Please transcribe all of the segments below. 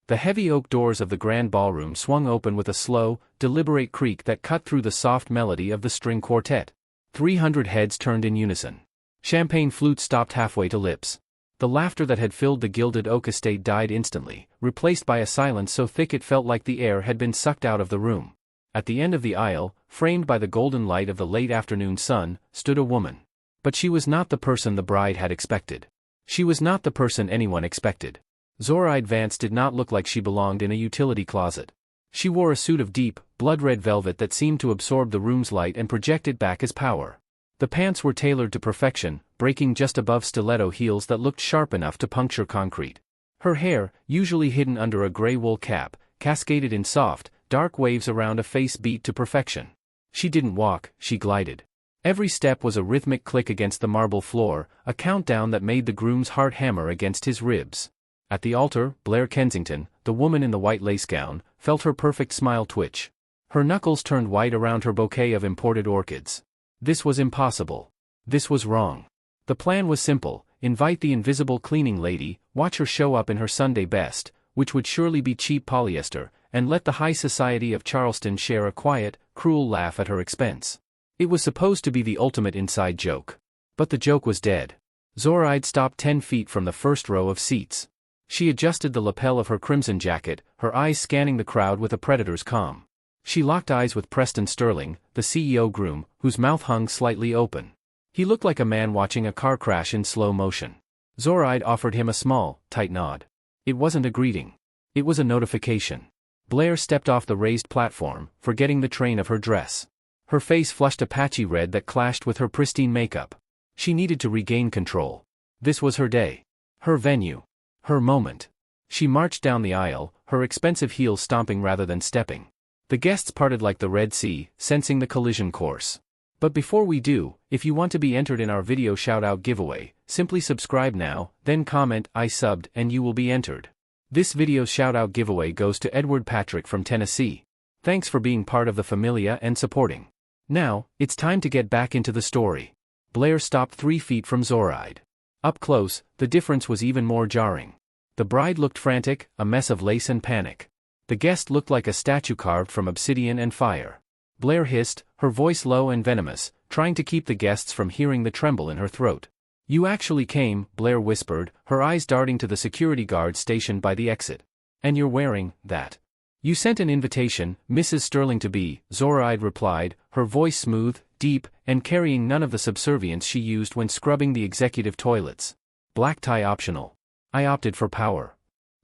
The heavy oak doors of the grand ballroom swung open with a slow, deliberate creak that cut through the soft melody of the string quartet. 300 heads turned in unison. Champagne flutes stopped halfway to lips. The laughter that had filled the gilded oak estate died instantly, replaced by a silence so thick it felt like the air had been sucked out of the room. At the end of the aisle, framed by the golden light of the late afternoon sun, stood a woman. But she was not the person the bride had expected. She was not the person anyone expected. Zoraide Vance did not look like she belonged in a utility closet. She wore a suit of deep, blood-red velvet that seemed to absorb the room's light and project it back as power. The pants were tailored to perfection, breaking just above stiletto heels that looked sharp enough to puncture concrete. Her hair, usually hidden under a gray wool cap, cascaded in soft, dark waves around a face beat to perfection. She didn't walk, she glided. Every step was a rhythmic click against the marble floor, a countdown that made the groom's heart hammer against his ribs. At the altar, Blair Kensington, the woman in the white lace gown, felt her perfect smile twitch. Her knuckles turned white around her bouquet of imported orchids. This was impossible. This was wrong. The plan was simple: invite the invisible cleaning lady, watch her show up in her Sunday best, which would surely be cheap polyester, and let the high society of Charleston share a quiet, cruel laugh at her expense. It was supposed to be the ultimate inside joke. But the joke was dead. Zoraide stopped 10 feet from the first row of seats. She adjusted the lapel of her crimson jacket, her eyes scanning the crowd with a predator's calm. She locked eyes with Preston Sterling, the CEO groom, whose mouth hung slightly open. He looked like a man watching a car crash in slow motion. Zoraide offered him a small, tight nod. It wasn't a greeting. It was a notification. Blair stepped off the raised platform, forgetting the train of her dress. Her face flushed a patchy red that clashed with her pristine makeup. She needed to regain control. This was her day. Her venue. Her moment. She marched down the aisle, her expensive heels stomping rather than stepping. The guests parted like the Red Sea, sensing the collision course. But before we do, if you want to be entered in our video shout-out giveaway, simply subscribe now, then comment "I subbed" and you will be entered. This video's shout-out giveaway goes to Edward Patrick from Tennessee. Thanks for being part of the familia and supporting. Now, it's time to get back into the story. Blair stopped 3 feet from Zoraide. Up close, the difference was even more jarring. The bride looked frantic, a mess of lace and panic. The guest looked like a statue carved from obsidian and fire. Blair hissed, her voice low and venomous, trying to keep the guests from hearing the tremble in her throat. "You actually came," Blair whispered, her eyes darting to the security guard stationed by the exit. "And you're wearing that." "You sent an invitation, Mrs. Sterling-to-be," Zoraide replied, her voice smooth, deep, and carrying none of the subservience she used when scrubbing the executive toilets. "Black tie optional. I opted for power."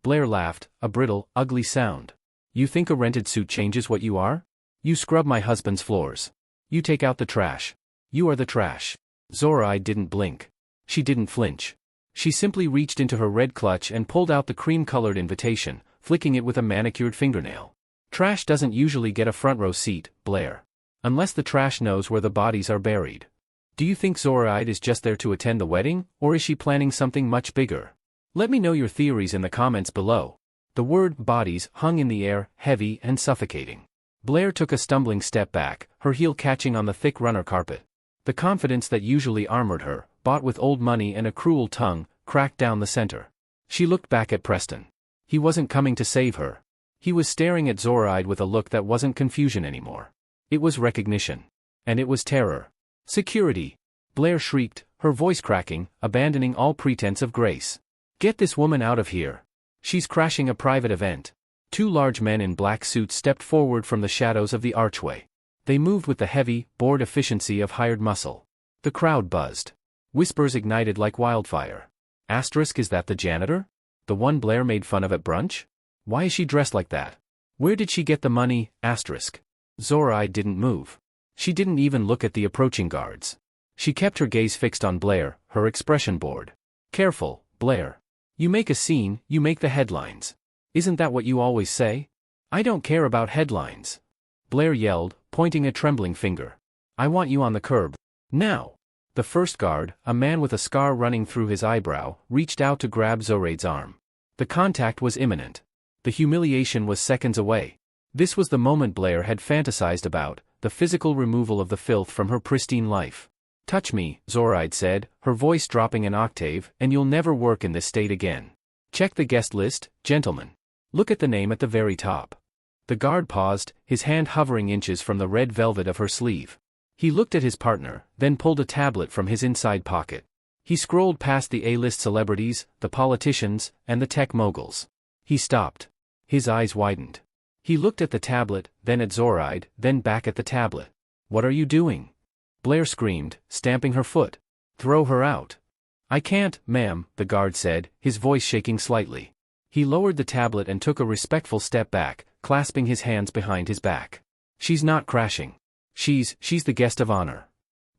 Blair laughed, a brittle, ugly sound. "You think a rented suit changes what you are? You scrub my husband's floors. You take out the trash. You are the trash." Zoraide didn't blink. She didn't flinch. She simply reached into her red clutch and pulled out the cream-colored invitation, flicking it with a manicured fingernail. "Trash doesn't usually get a front-row seat, Blair. Unless the trash knows where the bodies are buried. Do you think Zoraide is just there to attend the wedding, or is she planning something much bigger? Let me know your theories in the comments below." The word "bodies" hung in the air, heavy and suffocating. Blair took a stumbling step back, her heel catching on the thick runner carpet. The confidence that usually armored her, bought with old money and a cruel tongue, cracked down the center. She looked back at Preston. He wasn't coming to save her. He was staring at Zoraide with a look that wasn't confusion anymore. It was recognition. And it was terror. "Security!" Blair shrieked, her voice cracking, abandoning all pretense of grace. "Get this woman out of here. She's crashing a private event." 2 large men in black suits stepped forward from the shadows of the archway. They moved with the heavy, bored efficiency of hired muscle. The crowd buzzed. Whispers ignited like wildfire. Is that the janitor? The one Blair made fun of at brunch? Why is she dressed like that? Where did she get the money? Zoraide didn't move. She didn't even look at the approaching guards. She kept her gaze fixed on Blair, her expression bored. "Careful, Blair. You make a scene, you make the headlines. Isn't that what you always say?" "I don't care about headlines," Blair yelled, pointing a trembling finger. "I want you on the curb. Now." The first guard, a man with a scar running through his eyebrow, reached out to grab Zoraide's arm. The contact was imminent. The humiliation was seconds away. This was the moment Blair had fantasized about, the physical removal of the filth from her pristine life. "Touch me," Zoraide said, her voice dropping an octave, "and you'll never work in this state again. Check the guest list, gentlemen." Look at the name at the very top. The guard paused, his hand hovering inches from the red velvet of her sleeve. He looked at his partner, then pulled a tablet from his inside pocket. He scrolled past the A-list celebrities, the politicians, and the tech moguls. He stopped. His eyes widened. He looked at the tablet, then at Zoraide, then back at the tablet. "What are you doing?" Blair screamed, stamping her foot. "Throw her out." "I can't, ma'am," the guard said, his voice shaking slightly. He lowered the tablet and took a respectful step back, clasping his hands behind his back. "She's not crashing. She's the guest of honor."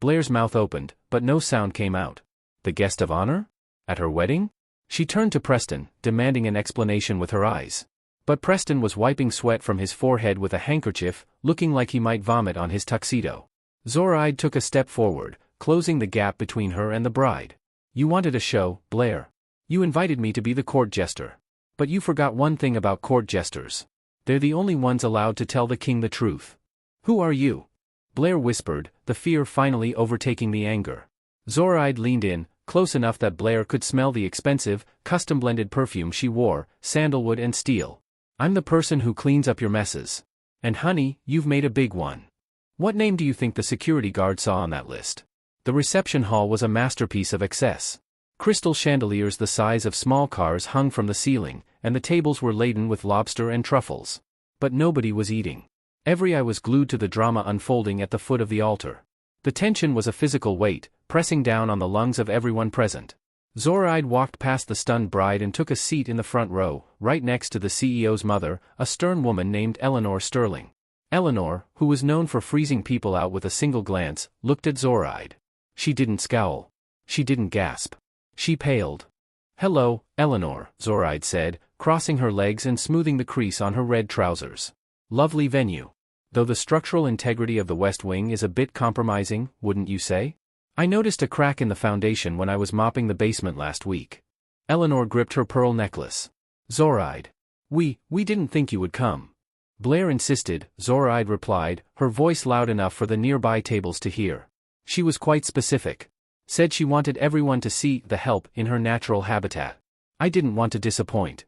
Blair's mouth opened, but no sound came out. The guest of honor? At her wedding? She turned to Preston, demanding an explanation with her eyes. But Preston was wiping sweat from his forehead with a handkerchief, looking like he might vomit on his tuxedo. Zoraide took a step forward, closing the gap between her and the bride. "You wanted a show, Blair. You invited me to be the court jester. But you forgot one thing about court jesters. They're the only ones allowed to tell the king the truth." "Who are you?" Blair whispered, the fear finally overtaking the anger. Zoraide leaned in, close enough that Blair could smell the expensive, custom-blended perfume she wore, sandalwood and steel. "I'm the person who cleans up your messes. And honey, you've made a big one." "What name do you think the security guard saw on that list?" The reception hall was a masterpiece of excess. Crystal chandeliers the size of small cars hung from the ceiling, and the tables were laden with lobster and truffles. But nobody was eating. Every eye was glued to the drama unfolding at the foot of the altar. The tension was a physical weight, pressing down on the lungs of everyone present. Zoraide walked past the stunned bride and took a seat in the front row, right next to the CEO's mother, a stern woman named Eleanor Sterling. Eleanor, who was known for freezing people out with a single glance, looked at Zoraide. She didn't scowl. She didn't gasp. She paled. "Hello, Eleanor," Zoraide said, crossing her legs and smoothing the crease on her red trousers. "Lovely venue. Though the structural integrity of the West Wing is a bit compromising, wouldn't you say? I noticed a crack in the foundation when I was mopping the basement last week." Eleanor gripped her pearl necklace. "Zoraide. We didn't think you would come." Blair insisted, Zoraide replied, her voice loud enough for the nearby tables to hear. She was quite specific. Said she wanted everyone to see the help in her natural habitat. I didn't want to disappoint.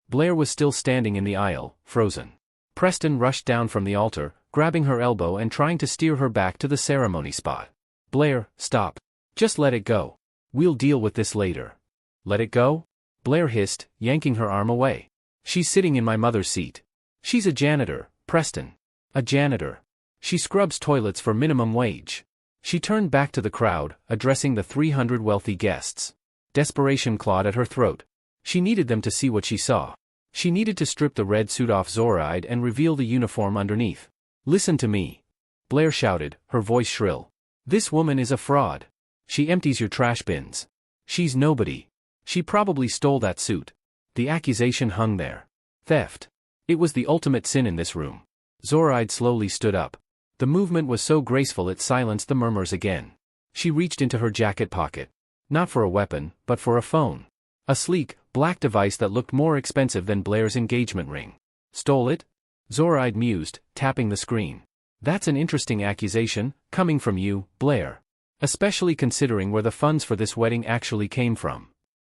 Blair was still standing in the aisle, frozen. Preston rushed down from the altar, grabbing her elbow and trying to steer her back to the ceremony spot. "Blair, stop. Just let it go. We'll deal with this later." "Let it go?" Blair hissed, yanking her arm away. "She's sitting in my mother's seat. She's a janitor, Preston. A janitor. She scrubs toilets for minimum wage." She turned back to the crowd, addressing the 300 wealthy guests. Desperation clawed at her throat. She needed them to see what she saw. She needed to strip the red suit off Zoraide and reveal the uniform underneath. "Listen to me," Blair shouted, her voice shrill. "This woman is a fraud. She empties your trash bins. She's nobody. She probably stole that suit." The accusation hung there. Theft. It was the ultimate sin in this room. Zoraide slowly stood up. The movement was so graceful it silenced the murmurs again. She reached into her jacket pocket. Not for a weapon, but for a phone. A sleek, black device that looked more expensive than Blair's engagement ring. "Stole it?" Zoraide mused, tapping the screen. "That's an interesting accusation, coming from you, Blair. Especially considering where the funds for this wedding actually came from."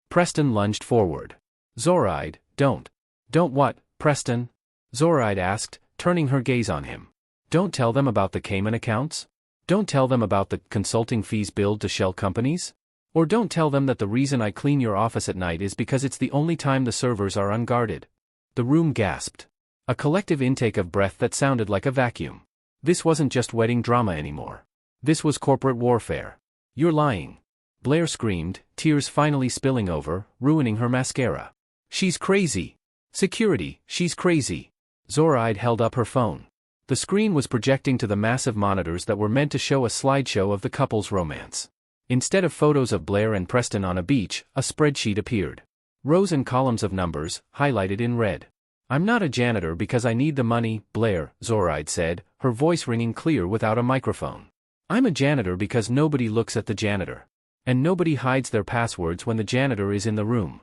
Preston lunged forward. "Zoraide, don't." "Don't what, Preston?" Zoraide asked, turning her gaze on him. "Don't tell them about the Cayman accounts? Don't tell them about the consulting fees billed to shell companies? Or don't tell them that the reason I clean your office at night is because it's the only time the servers are unguarded." The room gasped. A collective intake of breath that sounded like a vacuum. This wasn't just wedding drama anymore. This was corporate warfare. "You're lying," Blair screamed, tears finally spilling over, ruining her mascara. "She's crazy. Security, she's crazy." Zoraide held up her phone. The screen was projecting to the massive monitors that were meant to show a slideshow of the couple's romance. Instead of photos of Blair and Preston on a beach, a spreadsheet appeared. Rows and columns of numbers, highlighted in red. "I'm not a janitor because I need the money, Blair," Zoraide said, her voice ringing clear without a microphone. "I'm a janitor because nobody looks at the janitor. And nobody hides their passwords when the janitor is in the room."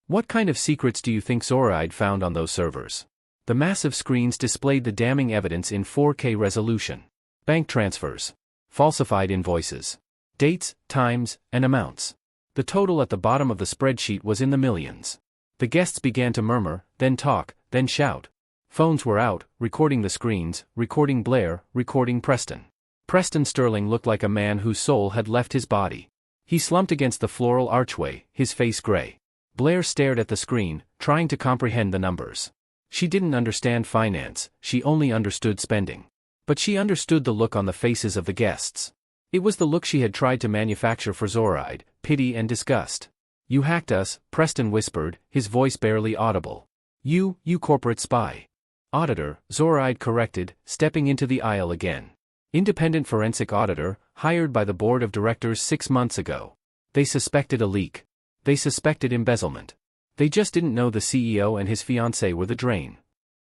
What kind of secrets do you think Zoraide found on those servers? The massive screens displayed the damning evidence in 4K resolution. Bank transfers. Falsified invoices. Dates, times, and amounts. The total at the bottom of the spreadsheet was in the millions. The guests began to murmur, then talk, then shout. Phones were out, recording the screens, recording Blair, recording Preston. Preston Sterling looked like a man whose soul had left his body. He slumped against the floral archway, his face gray. Blair stared at the screen, trying to comprehend the numbers. She didn't understand finance, she only understood spending. But she understood the look on the faces of the guests. It was the look she had tried to manufacture for Zoraide, pity and disgust. "You hacked us," Preston whispered, his voice barely audible. You corporate spy." "Auditor," Zoraide corrected, stepping into the aisle again. "Independent forensic auditor, hired by the board of directors 6 months ago. They suspected a leak. They suspected embezzlement. They just didn't know the CEO and his fiancée were the drain."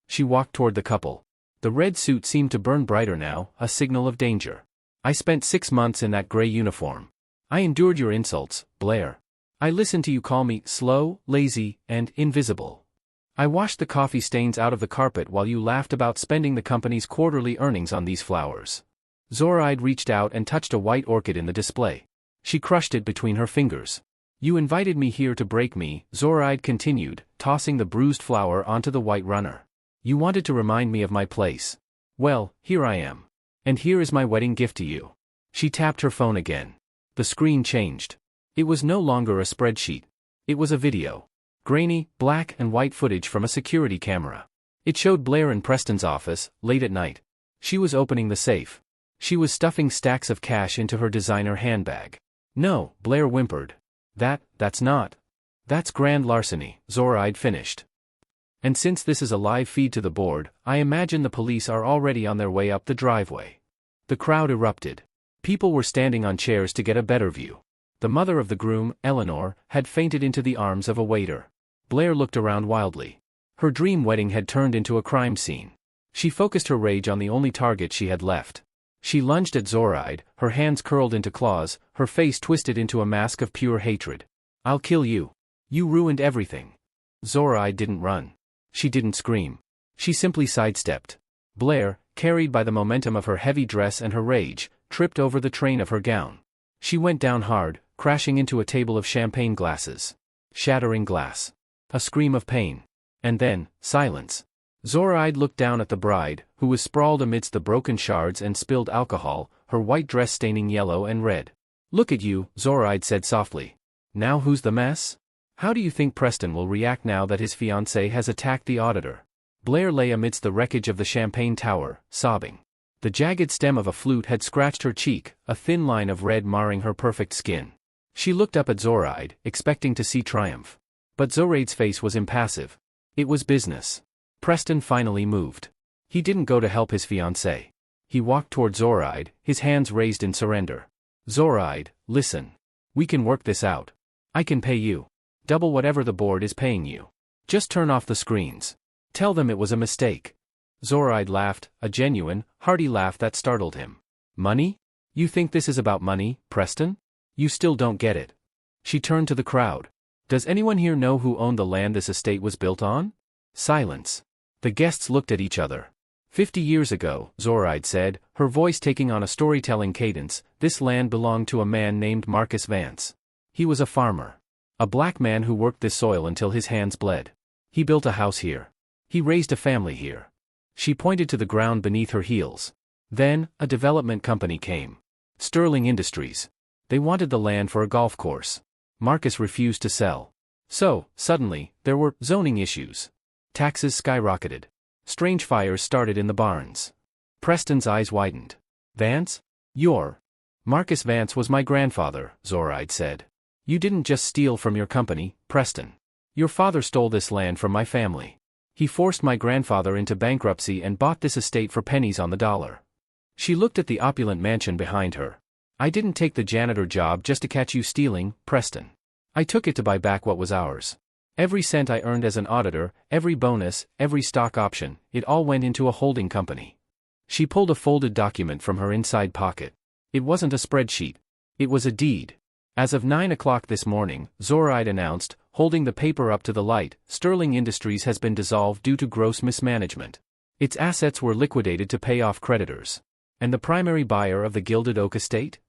She walked toward the couple. The red suit seemed to burn brighter now, a signal of danger. "I spent 6 months in that gray uniform. I endured your insults, Blair. I listened to you call me slow, lazy, and invisible. I washed the coffee stains out of the carpet while you laughed about spending the company's quarterly earnings on these flowers." Zoraide reached out and touched a white orchid in the display. She crushed it between her fingers. "You invited me here to break me," Zoraide continued, tossing the bruised flower onto the white runner. "You wanted to remind me of my place. Well, here I am. And here is my wedding gift to you." She tapped her phone again. The screen changed. It was no longer a spreadsheet. It was a video. Grainy, black and white footage from a security camera. It showed Blair in Preston's office, late at night. She was opening the safe. She was stuffing stacks of cash into her designer handbag. "No," Blair whimpered. That's not. That's grand larceny," Zoraide finished. "And since this is a live feed to the board, I imagine the police are already on their way up the driveway." The crowd erupted. People were standing on chairs to get a better view. The mother of the groom, Eleanor, had fainted into the arms of a waiter. Blair looked around wildly. Her dream wedding had turned into a crime scene. She focused her rage on the only target she had left. She lunged at Zoraide, her hands curled into claws, her face twisted into a mask of pure hatred. "I'll kill you. You ruined everything." Zoraide didn't run. She didn't scream. She simply sidestepped. Blair, carried by the momentum of her heavy dress and her rage, tripped over the train of her gown. She went down hard, crashing into a table of champagne glasses. Shattering glass. A scream of pain. And then, silence. Zoraide looked down at the bride, who was sprawled amidst the broken shards and spilled alcohol, her white dress staining yellow and red. "Look at you," Zoraide said softly. "Now who's the mess? How do you think Preston will react now that his fiancée has attacked the auditor?" Blair lay amidst the wreckage of the champagne tower, sobbing. The jagged stem of a flute had scratched her cheek, a thin line of red marring her perfect skin. She looked up at Zoraide, expecting to see triumph. But Zoraide's face was impassive. It was business. Preston finally moved. He didn't go to help his fiancée. He walked toward Zoraide, his hands raised in surrender. "Zoraide, listen. We can work this out. I can pay you. Double whatever the board is paying you. Just turn off the screens. Tell them it was a mistake." Zoraide laughed, a genuine, hearty laugh that startled him. "Money? You think this is about money, Preston? You still don't get it." She turned to the crowd. "Does anyone here know who owned the land this estate was built on?" Silence. The guests looked at each other. 50 years ago, Zoraide said, her voice taking on a storytelling cadence, this land belonged to a man named Marcus Vance. He was a farmer. A black man who worked this soil until his hands bled. He built a house here. He raised a family here. She pointed to the ground beneath her heels. Then, a development company came. Sterling Industries. They wanted the land for a golf course. Marcus refused to sell. So, suddenly, there were zoning issues. Taxes skyrocketed. Strange fires started in the barns. Preston's eyes widened. "Vance? You're..." "Marcus Vance was my grandfather," Zoraide said. "You didn't just steal from your company, Preston. Your father stole this land from my family. He forced my grandfather into bankruptcy and bought this estate for pennies on the dollar." She looked at the opulent mansion behind her. "I didn't take the janitor job just to catch you stealing, Preston. I took it to buy back what was ours. Every cent I earned as an auditor, every bonus, every stock option, it all went into a holding company." She pulled a folded document from her inside pocket. It wasn't a spreadsheet. It was a deed. As of 9 o'clock this morning, Zoraide announced, holding the paper up to the light, Sterling Industries has been dissolved due to gross mismanagement. Its assets were liquidated to pay off creditors. And the primary buyer of the Gilded Oak estate?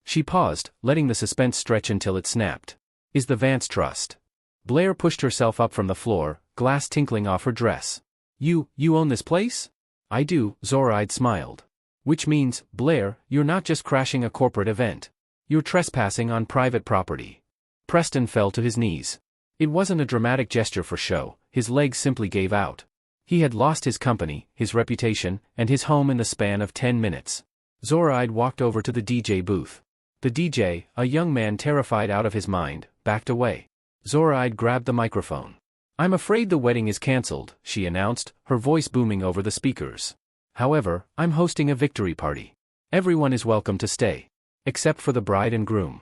She paused, letting the suspense stretch until it snapped. Is the Vance Trust. Blair pushed herself up from the floor, glass tinkling off her dress. You own this place? I do, Zoraide smiled. Which means, Blair, you're not just crashing a corporate event. You're trespassing on private property. Preston fell to his knees. It wasn't a dramatic gesture for show, his legs simply gave out. He had lost his company, his reputation, and his home in the span of 10 minutes. Zoraide walked over to the DJ booth. The DJ, a young man terrified out of his mind, backed away. Zoraide grabbed the microphone. I'm afraid the wedding is cancelled, she announced, her voice booming over the speakers. However, I'm hosting a victory party. Everyone is welcome to stay. Except for the bride and groom.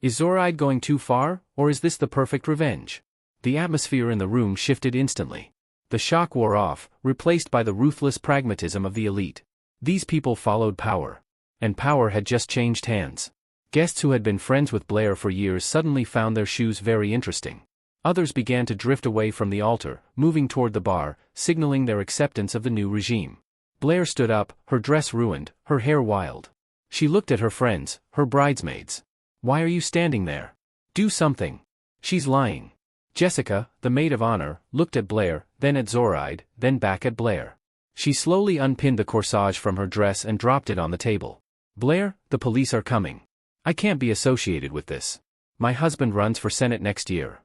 Is Zoraide going too far, or is this the perfect revenge? The atmosphere in the room shifted instantly. The shock wore off, replaced by the ruthless pragmatism of the elite. These people followed power. And power had just changed hands. Guests who had been friends with Blair for years suddenly found their shoes very interesting. Others began to drift away from the altar, moving toward the bar, signaling their acceptance of the new regime. Blair stood up, her dress ruined, her hair wild. She looked at her friends, her bridesmaids. Why are you standing there? Do something. She's lying. Jessica, the maid of honor, looked at Blair, then at Zoraide, then back at Blair. She slowly unpinned the corsage from her dress and dropped it on the table. Blair, the police are coming. I can't be associated with this. My husband runs for Senate next year.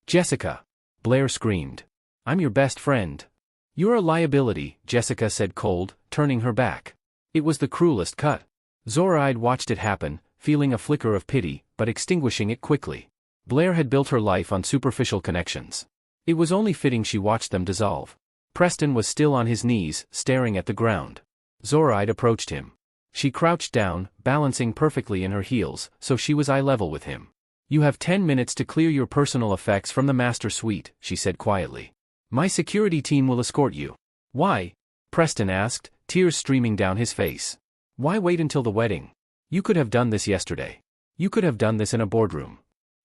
Jessica. Blair screamed. I'm your best friend. You're a liability, Jessica said cold, turning her back. It was the cruelest cut. Zoraide watched it happen, feeling a flicker of pity, but extinguishing it quickly. Blair had built her life on superficial connections. It was only fitting she watched them dissolve. Preston was still on his knees, staring at the ground. Zoraide approached him. She crouched down, balancing perfectly in her heels, so she was eye level with him. You have 10 minutes to clear your personal effects from the master suite, she said quietly. My security team will escort you. Why? Preston asked, tears streaming down his face. Why wait until the wedding? You could have done this yesterday. You could have done this in a boardroom.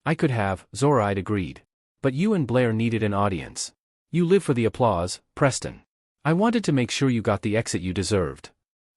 I could have, Zoraide agreed. But you and Blair needed an audience. You live for the applause, Preston. I wanted to make sure you got the exit you deserved.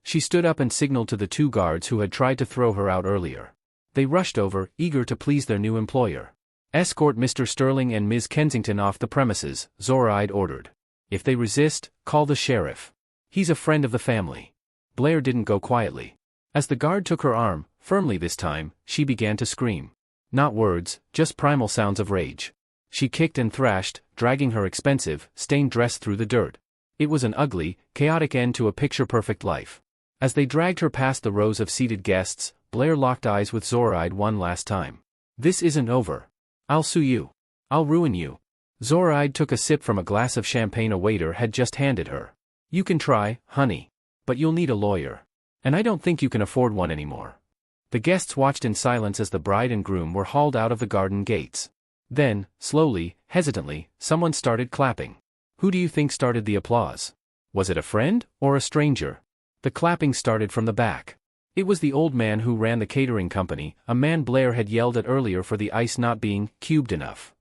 She stood up and signaled to the 2 guards who had tried to throw her out earlier. They rushed over, eager to please their new employer. Escort Mr. Sterling and Ms. Kensington off the premises, Zoraide ordered. If they resist, call the sheriff. He's a friend of the family. Blair didn't go quietly. As the guard took her arm, firmly this time, she began to scream. Not words, just primal sounds of rage. She kicked and thrashed, dragging her expensive, stained dress through the dirt. It was an ugly, chaotic end to a picture-perfect life. As they dragged her past the rows of seated guests, Blair locked eyes with Zoraide one last time. This isn't over. I'll sue you. I'll ruin you. Zoraide took a sip from a glass of champagne a waiter had just handed her. You can try, honey. But you'll need a lawyer. And I don't think you can afford one anymore. The guests watched in silence as the bride and groom were hauled out of the garden gates. Then, slowly, hesitantly, someone started clapping. Who do you think started the applause? Was it a friend, or a stranger? The clapping started from the back. It was the old man who ran the catering company, a man Blair had yelled at earlier for the ice not being cubed enough.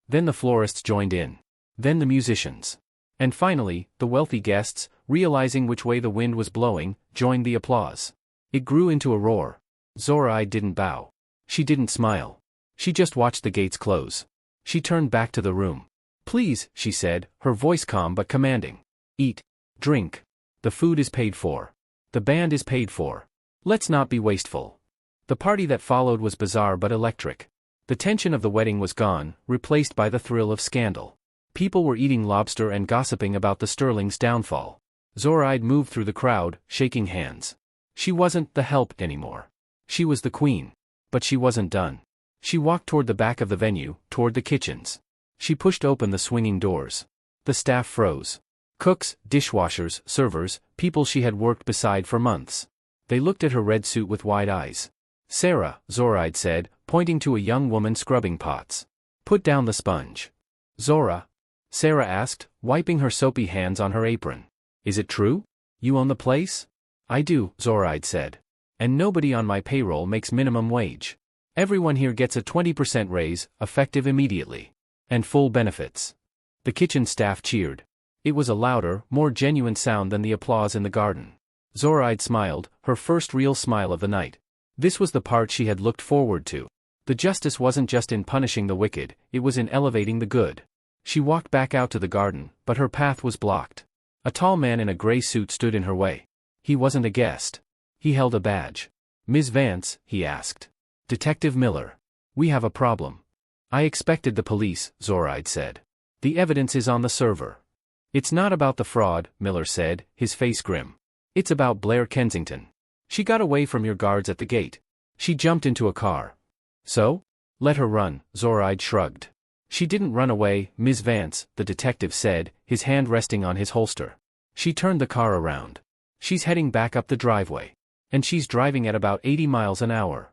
Then the florists joined in. Then the musicians. And finally, the wealthy guests, realizing which way the wind was blowing, joined the applause. It grew into a roar. Zoraide didn't bow. She didn't smile. She just watched the gates close. She turned back to the room. Please, she said, her voice calm but commanding. Eat. Drink. The food is paid for. The band is paid for. Let's not be wasteful. The party that followed was bizarre but electric. The tension of the wedding was gone, replaced by the thrill of scandal. People were eating lobster and gossiping about the Sterling's downfall. Zoraide moved through the crowd, shaking hands. She wasn't the help anymore. She was the queen. But she wasn't done. She walked toward the back of the venue, toward the kitchens. She pushed open the swinging doors. The staff froze. Cooks, dishwashers, servers, people she had worked beside for months. They looked at her red suit with wide eyes. Sarah, Zoraide said, pointing to a young woman scrubbing pots. Put down the sponge. Zora? Sarah asked, wiping her soapy hands on her apron. Is it true? You own the place? I do, Zoraide said. And nobody on my payroll makes minimum wage. Everyone here gets a 20% raise, effective immediately. And full benefits. The kitchen staff cheered. It was a louder, more genuine sound than the applause in the garden. Zoraide smiled, her first real smile of the night. This was the part she had looked forward to. The justice wasn't just in punishing the wicked, it was in elevating the good. She walked back out to the garden, but her path was blocked. A tall man in a gray suit stood in her way. He wasn't a guest. He held a badge. "Ms. Vance," he asked. "Detective Miller. We have a problem." "I expected the police," Zoraide said. "The evidence is on the server." "It's not about the fraud," Miller said, his face grim. "It's about Blair Kensington. She got away from your guards at the gate. She jumped into a car." "So? Let her run," Zoraide shrugged. "She didn't run away, Ms. Vance," the detective said, his hand resting on his holster. "She turned the car around. She's heading back up the driveway. And she's driving at about 80 miles an hour."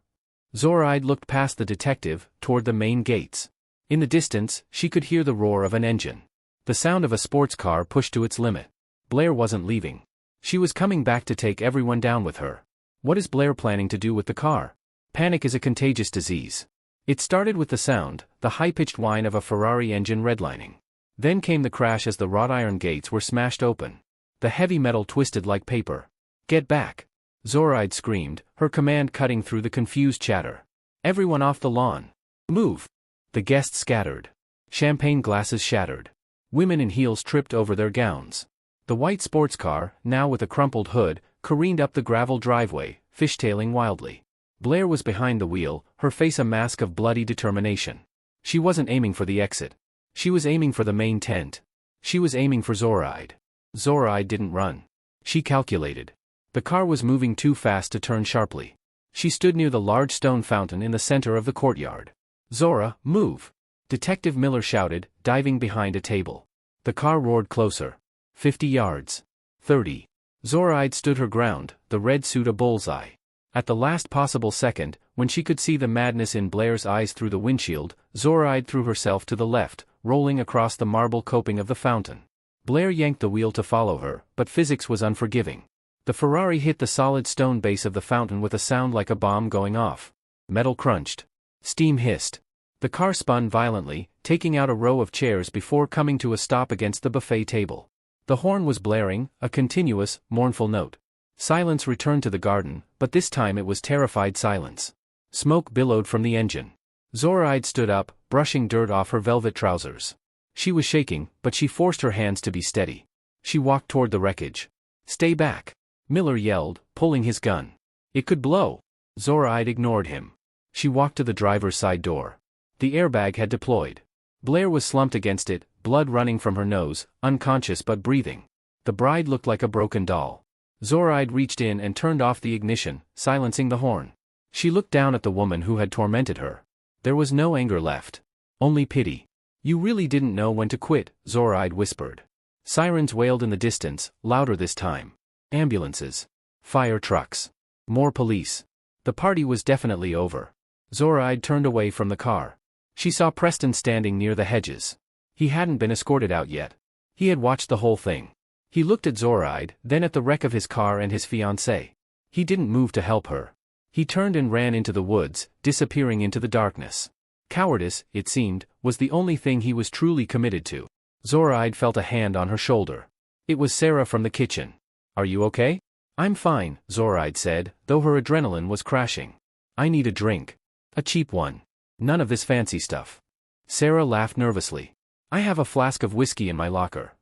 Zoraide looked past the detective, toward the main gates. In the distance, she could hear the roar of an engine. The sound of a sports car pushed to its limit. Blair wasn't leaving. She was coming back to take everyone down with her. What is Blair planning to do with the car? Panic is a contagious disease. It started with the sound, the high-pitched whine of a Ferrari engine redlining. Then came the crash as the wrought iron gates were smashed open. The heavy metal twisted like paper. "Get back!" Zoraide screamed, her command cutting through the confused chatter. "Everyone off the lawn! Move!" The guests scattered. Champagne glasses shattered. Women in heels tripped over their gowns. The white sports car, now with a crumpled hood, careened up the gravel driveway, fishtailing wildly. Blair was behind the wheel, her face a mask of bloody determination. She wasn't aiming for the exit. She was aiming for the main tent. She was aiming for Zoraide. Zoraide didn't run. She calculated. The car was moving too fast to turn sharply. She stood near the large stone fountain in the center of the courtyard. "Zora, move!" Detective Miller shouted, diving behind a table. The car roared closer. 50 yards. 30. Zoraide stood her ground, the red suit a bullseye. At the last possible second, when she could see the madness in Blair's eyes through the windshield, Zoraide threw herself to the left, rolling across the marble coping of the fountain. Blair yanked the wheel to follow her, but physics was unforgiving. The Ferrari hit the solid stone base of the fountain with a sound like a bomb going off. Metal crunched. Steam hissed. The car spun violently, taking out a row of chairs before coming to a stop against the buffet table. The horn was blaring, a continuous, mournful note. Silence returned to the garden, but this time it was terrified silence. Smoke billowed from the engine. Zoraide stood up, brushing dirt off her velvet trousers. She was shaking, but she forced her hands to be steady. She walked toward the wreckage. "Stay back!" Miller yelled, pulling his gun. "It could blow." Zoraide ignored him. She walked to the driver's side door. The airbag had deployed. Blair was slumped against it, blood running from her nose, unconscious but breathing. The bride looked like a broken doll. Zoraide reached in and turned off the ignition, silencing the horn. She looked down at the woman who had tormented her. There was no anger left. Only pity. "You really didn't know when to quit," Zoraide whispered. Sirens wailed in the distance, louder this time. Ambulances. Fire trucks. More police. The party was definitely over. Zoraide turned away from the car. She saw Preston standing near the hedges. He hadn't been escorted out yet. He had watched the whole thing. He looked at Zoraide, then at the wreck of his car and his fiancée. He didn't move to help her. He turned and ran into the woods, disappearing into the darkness. Cowardice, it seemed, was the only thing he was truly committed to. Zoraide felt a hand on her shoulder. It was Sarah from the kitchen. "Are you okay?" "I'm fine," Zoraide said, though her adrenaline was crashing. "I need a drink. A cheap one. None of this fancy stuff." Sarah laughed nervously. "I have a flask of whiskey in my locker."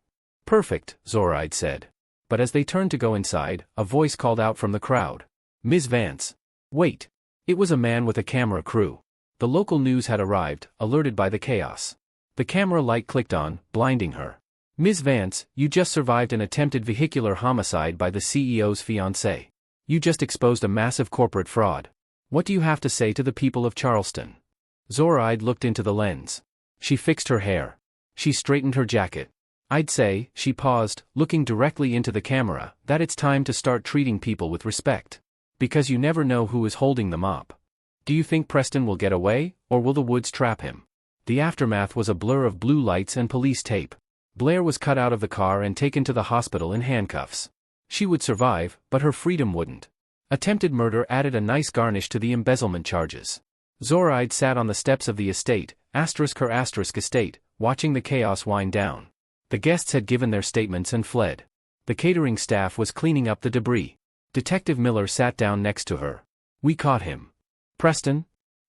"Perfect," Zoraide said. But as they turned to go inside, a voice called out from the crowd. "Ms. Vance. Wait." It was a man with a camera crew. The local news had arrived, alerted by the chaos. The camera light clicked on, blinding her. "Ms. Vance, you just survived an attempted vehicular homicide by the CEO's fiancé. You just exposed a massive corporate fraud. What do you have to say to the people of Charleston?" Zoraide looked into the lens. She fixed her hair. She straightened her jacket. "I'd say," she paused, looking directly into the camera, "that it's time to start treating people with respect. Because you never know who is holding the mop. Do you think Preston will get away, or will the woods trap him?" The aftermath was a blur of blue lights and police tape. Blair was cut out of the car and taken to the hospital in handcuffs. She would survive, but her freedom wouldn't. Attempted murder added a nice garnish to the embezzlement charges. Zoraide sat on the steps of the estate, her estate, watching the chaos wind down. The guests had given their statements and fled. The catering staff was cleaning up the debris. Detective Miller sat down next to her. "We caught him." "Preston?"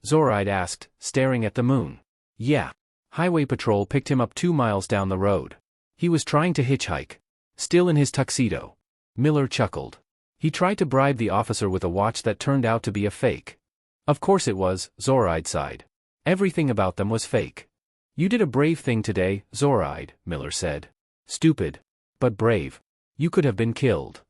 Zoraide asked, staring at the moon. "Yeah. Highway patrol picked him up 2 miles down the road. He was trying to hitchhike. Still in his tuxedo. Miller chuckled. He tried to bribe the officer with a watch that turned out to be a fake. Of course it was, Zoraide sighed. Everything about them was fake. You did a brave thing today, Zoraide, Miller said. Stupid. But brave. You could have been killed.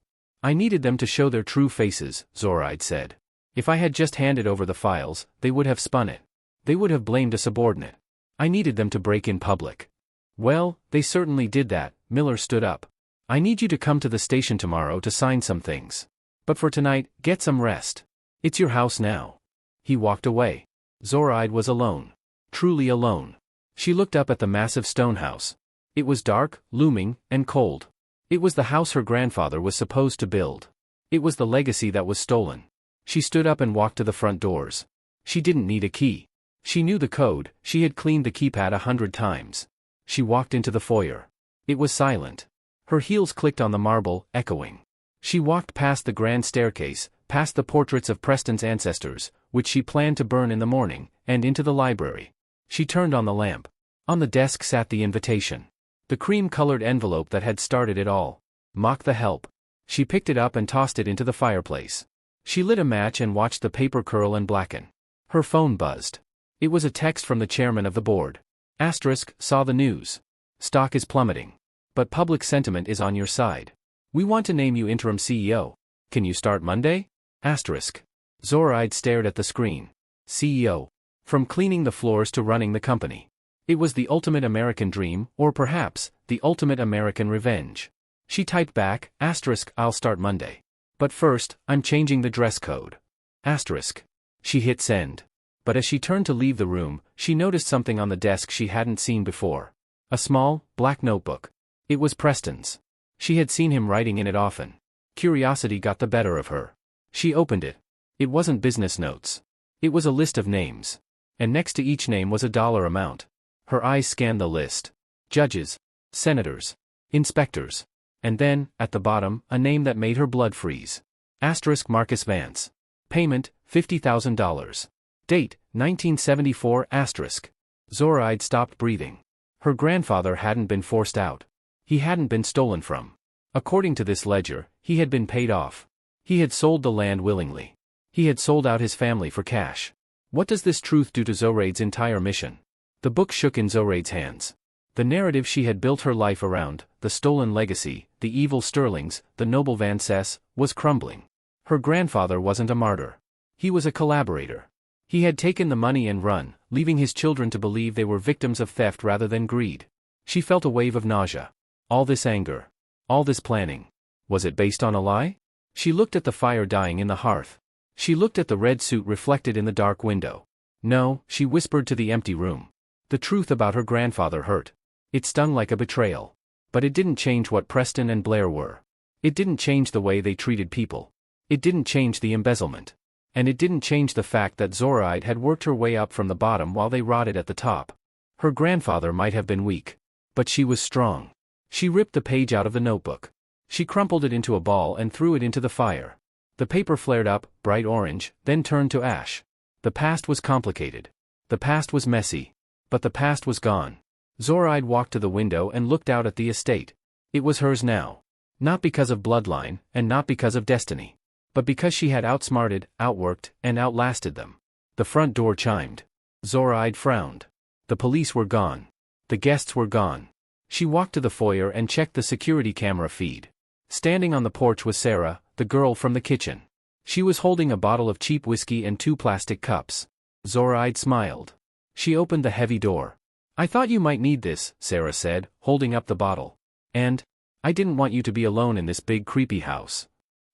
I needed them to show their true faces, Zoraide said. If I had just handed over the files, they would have spun it. They would have blamed a subordinate. I needed them to break in public. Well, they certainly did that, Miller stood up. I need you to come to the station tomorrow to sign some things. But for tonight, get some rest. It's your house now. He walked away. Zoraide was alone. Truly alone. She looked up at the massive stone house. It was dark, looming, and cold. It was the house her grandfather was supposed to build. It was the legacy that was stolen. She stood up and walked to the front doors. She didn't need a key. She knew the code, she had cleaned the keypad 100 times. She walked into the foyer. It was silent. Her heels clicked on the marble, echoing. She walked past the grand staircase, past the portraits of Preston's ancestors, which she planned to burn in the morning, and into the library. She turned on the lamp. On the desk sat the invitation. The cream-colored envelope that had started it all. Mock the help. She picked it up and tossed it into the fireplace. She lit a match and watched the paper curl and blacken. Her phone buzzed. It was a text from the chairman of the board. Asterisk, saw the news. Stock is plummeting. But public sentiment is on your side. We want to name you interim CEO. Can you start Monday? Asterisk. Zoraide stared at the screen. CEO. From cleaning the floors to running the company. It was the ultimate American dream, or perhaps, the ultimate American revenge. She typed back, asterisk, I'll start Monday. But first, I'm changing the dress code. Asterisk. She hit send. But as she turned to leave the room, she noticed something on the desk she hadn't seen before. A small, black notebook. It was Preston's. She had seen him writing in it often. Curiosity got the better of her. She opened it. It wasn't business notes. It was a list of names. And next to each name was a dollar amount. Her eyes scanned the list. Judges. Senators. Inspectors. And then, at the bottom, a name that made her blood freeze. Asterisk Marcus Vance. Payment, $50,000. Date, 1974 asterisk. Zoraide stopped breathing. Her grandfather hadn't been forced out. He hadn't been stolen from. According to this ledger, he had been paid off. He had sold the land willingly. He had sold out his family for cash. What does this truth do to Zoraide's entire mission? The book shook in Zoraide's hands. The narrative she had built her life around, the stolen legacy, the evil Sterlings, the noble Vances, was crumbling. Her grandfather wasn't a martyr. He was a collaborator. He had taken the money and run, leaving his children to believe they were victims of theft rather than greed. She felt a wave of nausea. All this anger. All this planning. Was it based on a lie? She looked at the fire dying in the hearth. She looked at the red suit reflected in the dark window. No, she whispered to the empty room. The truth about her grandfather hurt. It stung like a betrayal. But it didn't change what Preston and Blair were. It didn't change the way they treated people. It didn't change the embezzlement. And it didn't change the fact that Zoraide had worked her way up from the bottom while they rotted at the top. Her grandfather might have been weak. But she was strong. She ripped the page out of the notebook. She crumpled it into a ball and threw it into the fire. The paper flared up, bright orange, then turned to ash. The past was complicated. The past was messy. But the past was gone. Zoraide walked to the window and looked out at the estate. It was hers now. Not because of bloodline, and not because of destiny. But because she had outsmarted, outworked, and outlasted them. The front door chimed. Zoraide frowned. The police were gone. The guests were gone. She walked to the foyer and checked the security camera feed. Standing on the porch was Sarah, the girl from the kitchen. She was holding a bottle of cheap whiskey and 2 plastic cups. Zoraide smiled. She opened the heavy door. I thought you might need this, Sarah said, holding up the bottle. And I didn't want you to be alone in this big creepy house.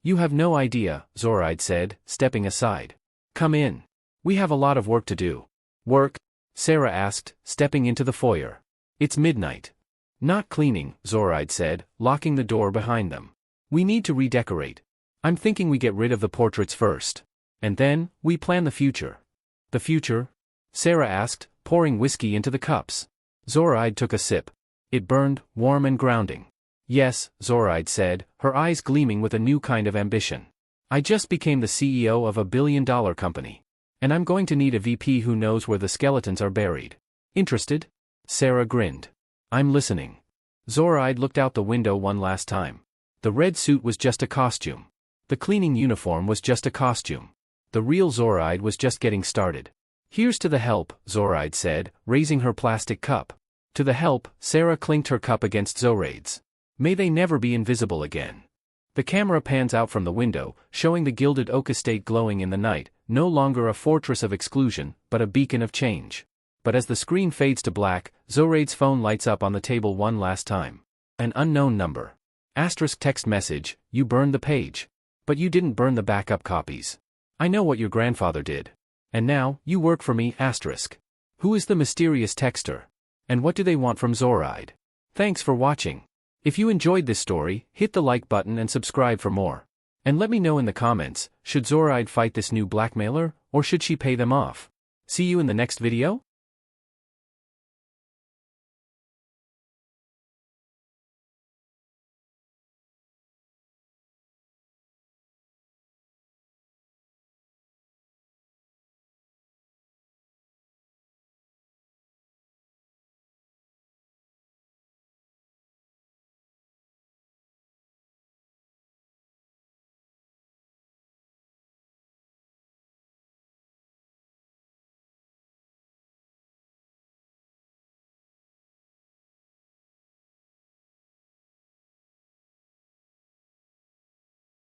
You have no idea, Zoraide said, stepping aside. Come in. We have a lot of work to do. Work? Sarah asked, stepping into the foyer. It's midnight. Not cleaning, Zoraide said, locking the door behind them. We need to redecorate. I'm thinking we get rid of the portraits first. And then, we plan the future. The future? Sarah asked, pouring whiskey into the cups. Zoraide took a sip. It burned, warm and grounding. Yes, Zoraide said, her eyes gleaming with a new kind of ambition. I just became the CEO of a billion-dollar company. And I'm going to need a VP who knows where the skeletons are buried. Interested? Sarah grinned. I'm listening. Zoraide looked out the window one last time. The red suit was just a costume. The cleaning uniform was just a costume. The real Zoraide was just getting started. Here's to the help, Zoraide said, raising her plastic cup. To the help, Sarah clinked her cup against Zoraide's. May they never be invisible again. The camera pans out from the window, showing the gilded oak estate glowing in the night, no longer a fortress of exclusion, but a beacon of change. But as the screen fades to black, Zoraide's phone lights up on the table one last time. An unknown number. Asterisk text message, you burned the page. But you didn't burn the backup copies. I know what your grandfather did. And now, you work for me, asterisk. Who is the mysterious texter? And what do they want from Zoraide? Thanks for watching. If you enjoyed this story, hit the like button and subscribe for more. And let me know in the comments, should Zoraide fight this new blackmailer, or should she pay them off? See you in the next video?